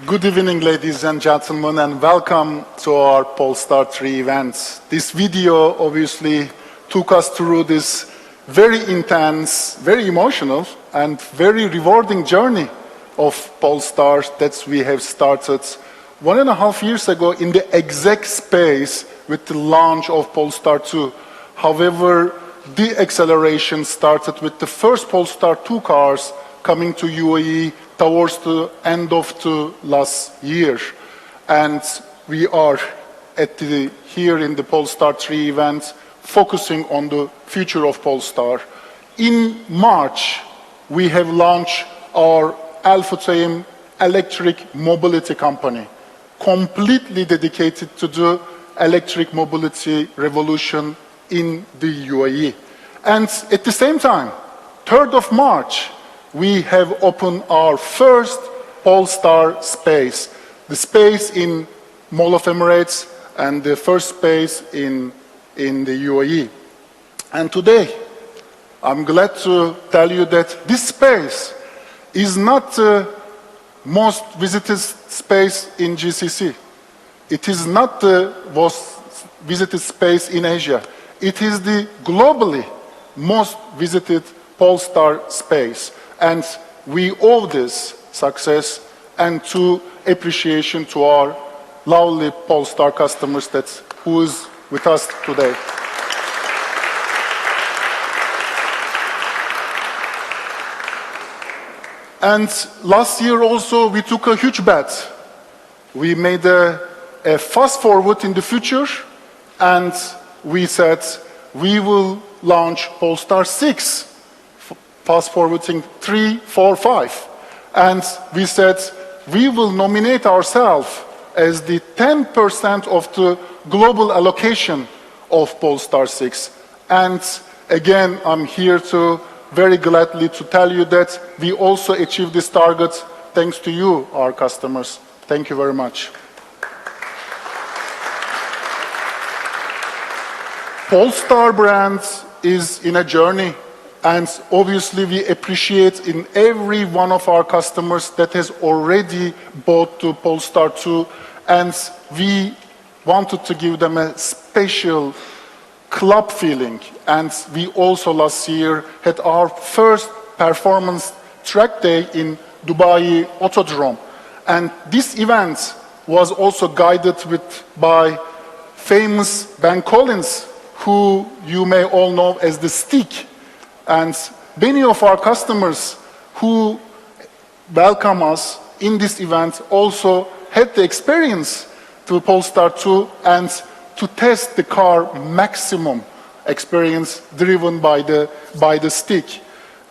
Good evening, ladies and gentlemen, and welcome to our Polestar 3 event. This video obviously took us through this very intense, very emotional, and very rewarding journey of Polestar that we have started 1.5 years ago in the exact space with the launch of Polestar 2. However, the acceleration started with the first Polestar 2 cars coming to UAE towards the end of the last year. And we are here in the Polestar 3 event focusing on the future of Polestar. In March, we have launched our Al-Futtaim electric mobility company, completely dedicated to the electric mobility revolution in the UAE. And at the same time, 3rd of March, we have opened our first Polestar space, the space in Mall of Emirates and the first space in the UAE. And today, I'm glad to tell you that this space is not the most visited space in GCC. It is not the most visited space in Asia. It is the globally most visited Polestar space. And we owe this success and to appreciation to our lovely Polestar customers who is with us today. And last year also we took a huge bet. We made a fast forward in the future, and we said we will launch Polestar 6. Fast forwarding 3, 4, 5. And we said we will nominate ourselves as the 10% of the global allocation of Polestar 6. And again, I'm here to very gladly to tell you that we also achieved this target thanks to you, our customers. Thank you very much. Polestar brand is in a journey. And obviously, we appreciate in every one of our customers that has already bought the Polestar 2. And we wanted to give them a special club feeling. And we also last year had our first performance track day in Dubai Autodrome. And this event was also guided by famous Ben Collins, who you may all know as the Stick. And many of our customers who welcome us in this event also had the experience to Polestar 2 and to test the car maximum experience driven by the Stick.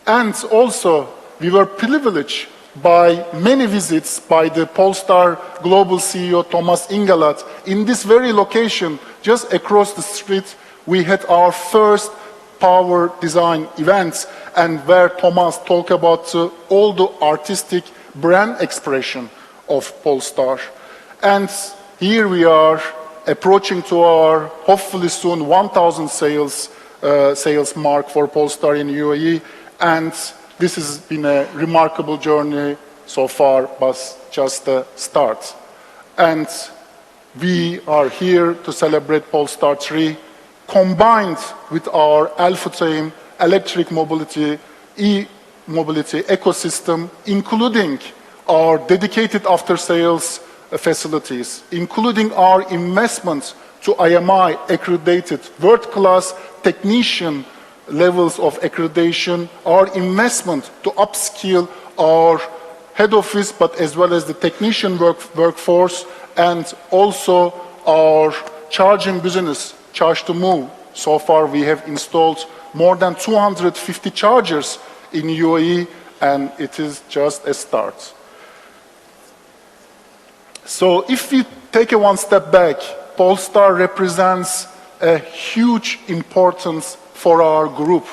And also we were privileged by many visits by the Polestar Global CEO Thomas Ingelat. In this very location, just across the street, we had our first power design events, and where Thomas talked about all the artistic brand expression of Polestar. And here we are approaching to our hopefully soon 1,000 sales mark for Polestar in UAE, and this has been a remarkable journey so far, but just the start. And we are here to celebrate Polestar 3 combined with our Al-Futtaim electric mobility, e-mobility ecosystem, including our dedicated after-sales facilities, including our investments to IMI accredited world-class technician levels of accreditation, our investment to upskill our head office, but as well as the technician workforce, and also our charging business, Charge to Move. So far, we have installed more than 250 chargers in UAE, and it is just a start. So if we take one step back, Polestar represents a huge importance for our group.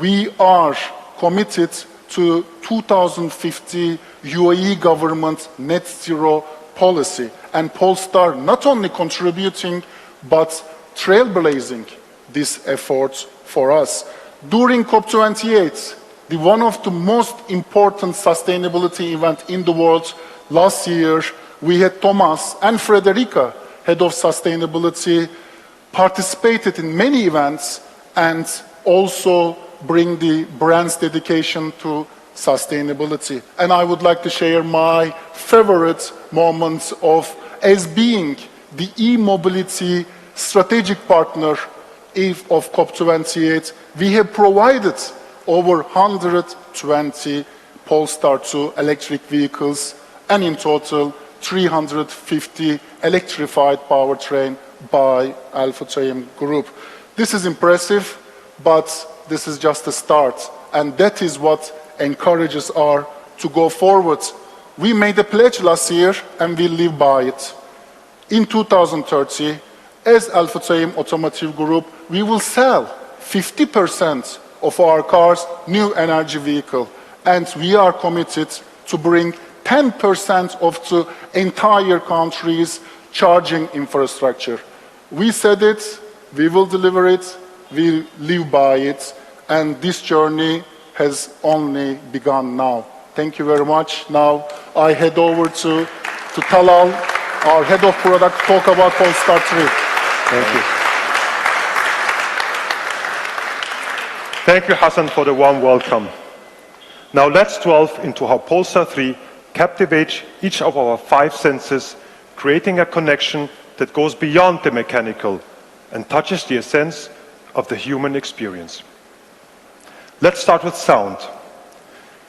We are committed to 2050 UAE government net zero policy, and Polestar not only contributing, but trailblazing these efforts for us. During COP28, one of the most important sustainability events in the world, last year we had Thomas and Frederica, head of sustainability, participated in many events and also bring the brand's dedication to sustainability. And I would like to share my favorite moments of as being the e-mobility strategic partner of COP28. We have provided over 120 Polestar 2 electric vehicles and in total 350 electrified powertrain by Alpha Taim Group. This is impressive, but this is just a start, and that is what encourages us to go forward. We made a pledge last year and we live by it. In 2030, as Alpha Taim Automotive Group, we will sell 50% of our cars new energy vehicle, and we are committed to bring 10% of the entire country's charging infrastructure. We said it, we will deliver it, we live by it, and this journey has only begun now. Thank you very much. Now I head over to Talal, our head of product, to talk about Polestar 3. Thank you. Thank you, Hassan, for the warm welcome. Now let's delve into how Polestar 3 captivates each of our 5 senses, creating a connection that goes beyond the mechanical and touches the essence of the human experience. Let's start with sound.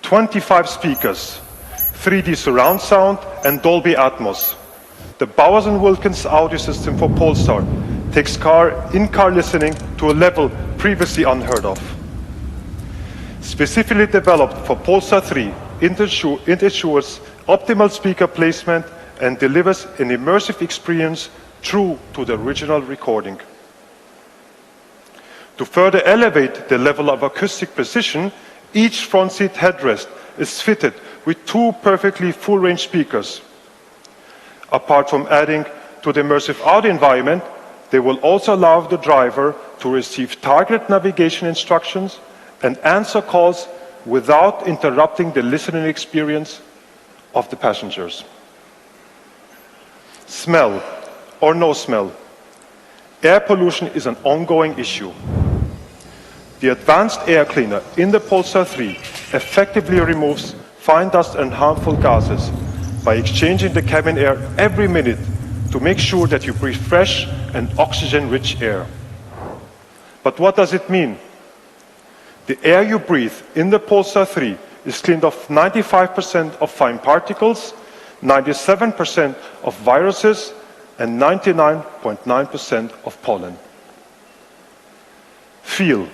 25 speakers, 3D surround sound and Dolby Atmos. The Bowers & Wilkins audio system for Polestar takes in-car listening to a level previously unheard of. Specifically developed for Polestar 3, it ensures optimal speaker placement and delivers an immersive experience true to the original recording. To further elevate the level of acoustic precision, each front seat headrest is fitted with 2 perfectly full-range speakers. Apart from adding to the immersive audio environment, they will also allow the driver to receive targeted navigation instructions and answer calls without interrupting the listening experience of the passengers. Smell or no smell. Air pollution is an ongoing issue. The advanced air cleaner in the Polestar 3 effectively removes fine dust and harmful gases by exchanging the cabin air every minute to make sure that you breathe fresh and oxygen-rich air. But what does it mean? The air you breathe in the Polestar 3 is cleaned of 95% of fine particles, 97% of viruses, and 99.9% of pollen. Feel.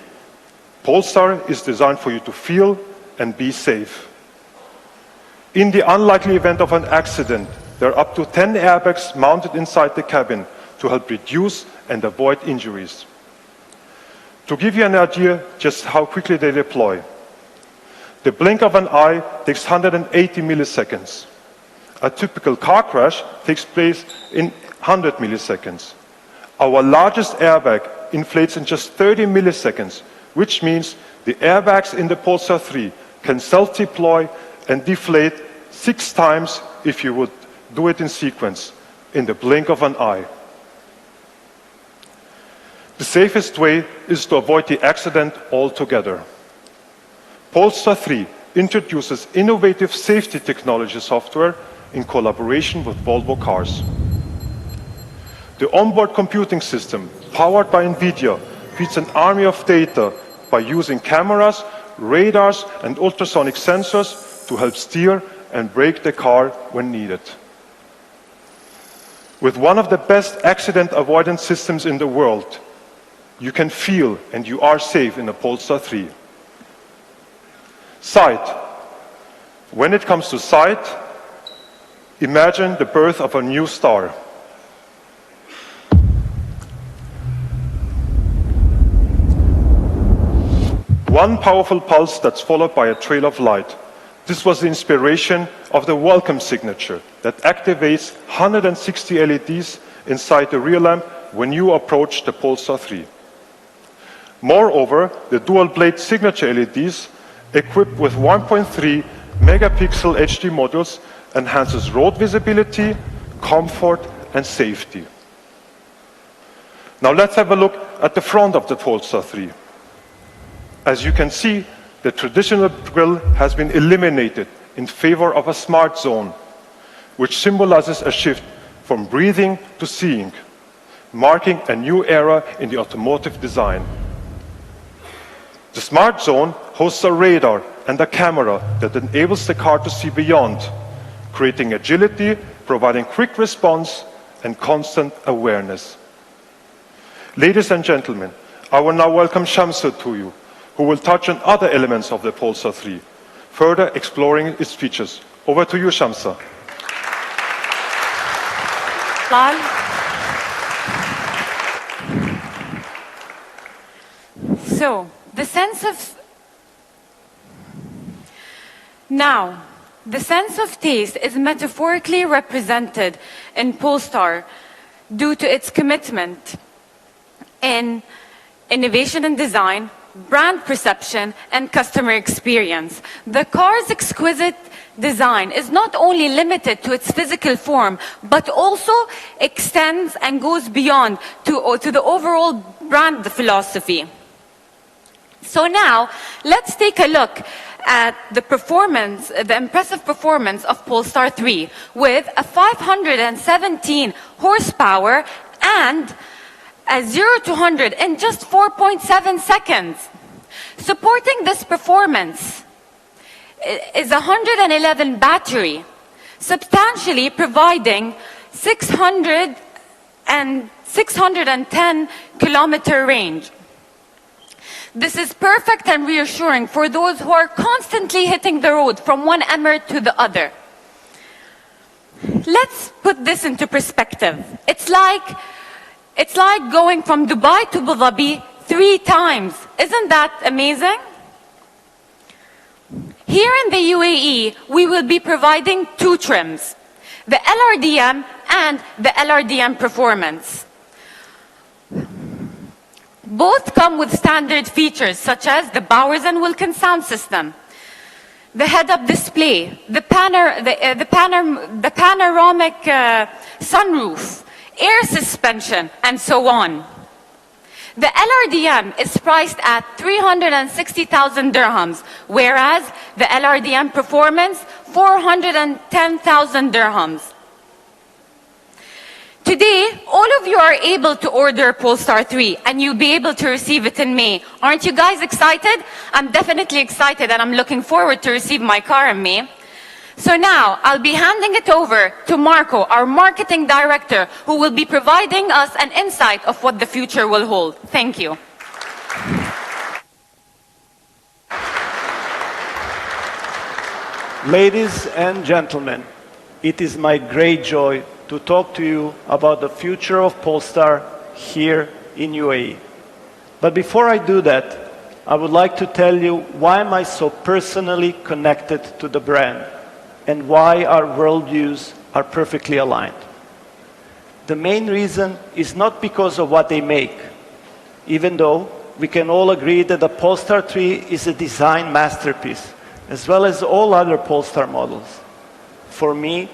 Polestar is designed for you to feel and be safe. In the unlikely event of an accident, there are up to 10 airbags mounted inside the cabin to help reduce and avoid injuries. To give you an idea just how quickly they deploy, the blink of an eye takes 180 milliseconds. A typical car crash takes place in 100 milliseconds. Our largest airbag inflates in just 30 milliseconds, which means the airbags in the Polestar 3 can self-deploy and deflate 6 times if you would do it in sequence, in the blink of an eye. The safest way is to avoid the accident altogether. Polestar 3 introduces innovative safety technology software in collaboration with Volvo Cars. The onboard computing system, powered by NVIDIA, feeds an army of data by using cameras, radars, and ultrasonic sensors to help steer and brake the car when needed. With one of the best accident avoidance systems in the world, you can feel and you are safe in a Polestar 3. Sight. When it comes to sight, imagine the birth of a new star. One powerful pulse that's followed by a trail of light. This was the inspiration of the welcome signature that activates 160 LEDs inside the rear lamp when you approach the Polestar 3. Moreover, the dual-blade signature LEDs, equipped with 1.3 megapixel HD modules, enhances road visibility, comfort, and safety. Now let's have a look at the front of the Polestar 3. As you can see, the traditional grille has been eliminated in favor of a smart zone, which symbolizes a shift from breathing to seeing, marking a new era in the automotive design. The smart zone hosts a radar and a camera that enables the car to see beyond, creating agility, providing quick response, and constant awareness. Ladies and gentlemen, I will now welcome Shamsa to you, who will touch on other elements of the Polestar 3, further exploring its features. Over to you, Shamsa. So, the sense of taste is metaphorically represented in Polestar due to its commitment in innovation and design, brand perception, and customer experience. The car's exquisite design is not only limited to its physical form, but also extends and goes beyond to the overall brand philosophy. So now, let's take a look at the performance, the impressive performance of Polestar 3 with a 517 horsepower and a 0 to 100 in just 4.7 seconds. Supporting this performance is a 111 battery, substantially providing 610 kilometer range. This is perfect and reassuring for those who are constantly hitting the road from one emirate to the other. Let's put this into perspective. It's like going from Dubai to Abu Dhabi 3 times. Isn't that amazing? Here in the UAE, we will be providing 2 trims, the LRDM and the LRDM Performance. Both come with standard features such as the Bowers & Wilkins sound system, the head-up display, the panoramic sunroof, air suspension, and so on. The LRDM is priced at 360,000 dirhams, whereas the LRDM Performance, 410,000 dirhams. Today, all of you are able to order Polestar 3 and you'll be able to receive it in May. Aren't you guys excited? I'm definitely excited and I'm looking forward to receive my car in May. So now, I'll be handing it over to Marco, our marketing director, who will be providing us an insight of what the future will hold. Thank you. Ladies and gentlemen, it is my great joy to talk to you about the future of Polestar here in UAE. But before I do that, I would like to tell you why am I so personally connected to the brand and why our worldviews are perfectly aligned. The main reason is not because of what they make, even though we can all agree that the Polestar 3 is a design masterpiece, as well as all other Polestar models. For me,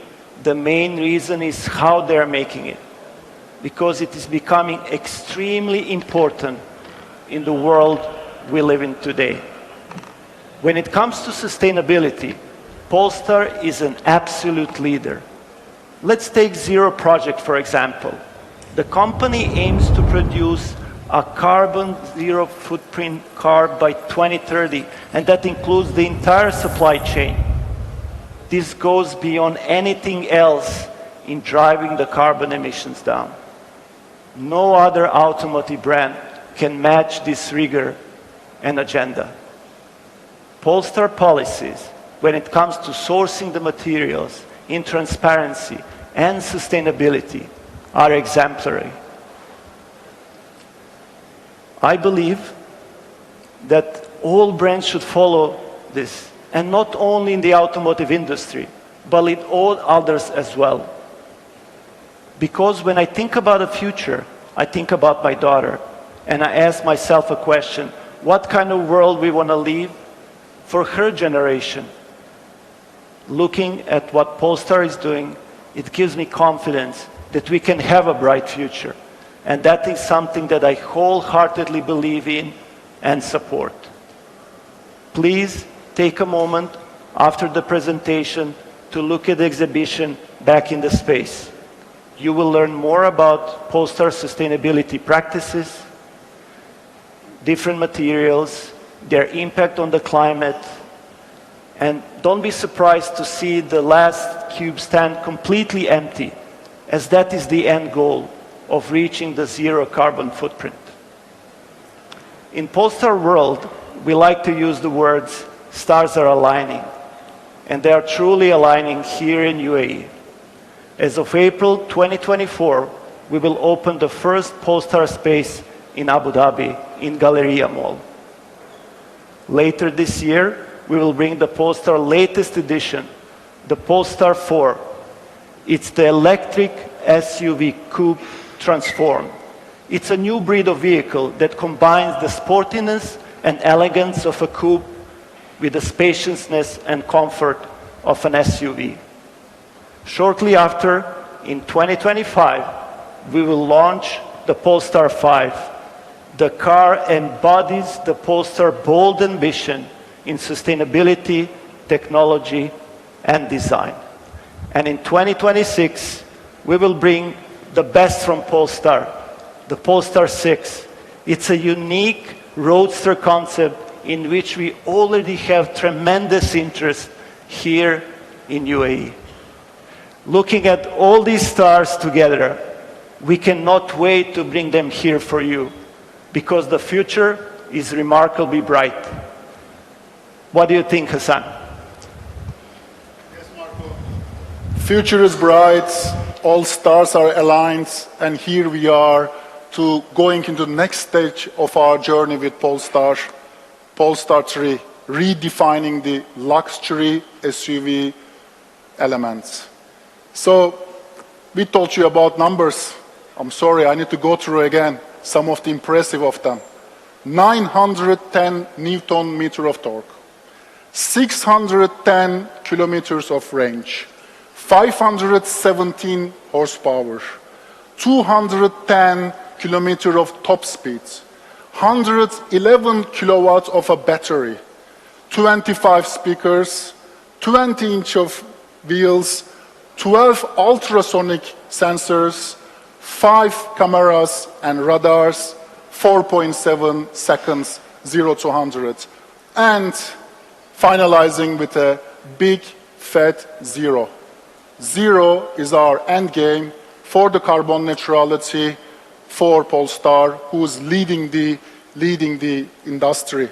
the main reason is how they're making it, because it is becoming extremely important in the world we live in today. When it comes to sustainability, Polestar is an absolute leader. Let's take Zero Project, for example. The company aims to produce a carbon zero footprint car by 2030, and that includes the entire supply chain. This goes beyond anything else in driving the carbon emissions down. No other automotive brand can match this rigor and agenda. Polestar policies, when it comes to sourcing the materials in transparency and sustainability, are exemplary. I believe that all brands should follow this, and not only in the automotive industry, but in all others as well. Because when I think about the future, I think about my daughter, and I ask myself a question: what kind of world we want to leave for her generation? looking at what Polestar is doing, it gives me confidence that we can have a bright future. And that is something that I wholeheartedly believe in and support. Please take a moment after the presentation to look at the exhibition back in the space. You will learn more about Polestar sustainability practices, different materials, their impact on the climate, and don't be surprised to see the last cube stand completely empty, as that is the end goal of reaching the zero carbon footprint. In Polestar world, we like to use the words, stars are aligning, and they are truly aligning here in UAE. As of April 2024, we will open the first Polestar space in Abu Dhabi, in Galleria Mall. Later this year, we will bring the Polestar latest edition, the Polestar 4. It's the electric SUV coupe transformed. It's a new breed of vehicle that combines the sportiness and elegance of a coupe with the spaciousness and comfort of an SUV. Shortly after, in 2025, we will launch the Polestar 5. The car embodies the Polestar bold ambition in sustainability, technology, and design. And in 2026, we will bring the best from Polestar, the Polestar 6. It's a unique roadster concept in which we already have tremendous interest here in UAE. Looking at all these stars together, we cannot wait to bring them here for you, because the future is remarkably bright. What do you think, Hassan? Yes, Marco. Future is bright, all stars are aligned, and here we are to going into the next stage of our journey with Polestar 3, redefining the luxury SUV elements. So we told you about numbers. I'm sorry, I need to go through again some of the impressive of them. 910 Newton meter of torque, 610 kilometers of range, 517 horsepower, 210 kilometers of top speeds, 111 kilowatts of a battery, 25 speakers, 20-inch of wheels, 12 ultrasonic sensors, 5 cameras and radars, 4.7 seconds, 0 to 100. And finalizing with a big, fat zero. Zero is our end game for the carbon neutrality for Polestar, who's leading the industry.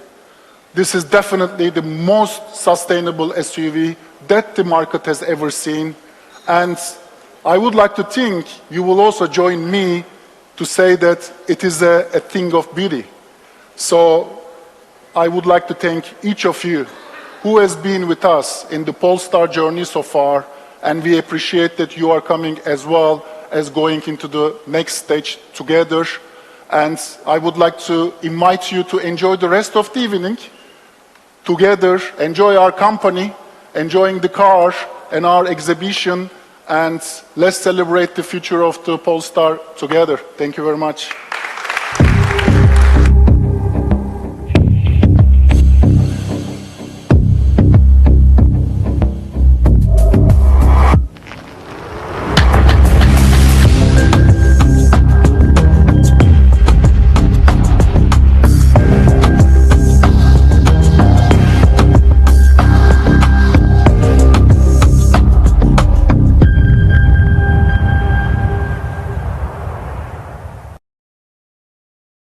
This is definitely the most sustainable SUV that the market has ever seen. And I would like to think you will also join me to say that it is a thing of beauty. So I would like to thank each of you who has been with us in the Polestar journey so far, and we appreciate that you are coming as well as going into the next stage together. And I would like to invite you to enjoy the rest of the evening together, enjoy our company, enjoying the car and our exhibition, and let's celebrate the future of the Polestar together. Thank you very much.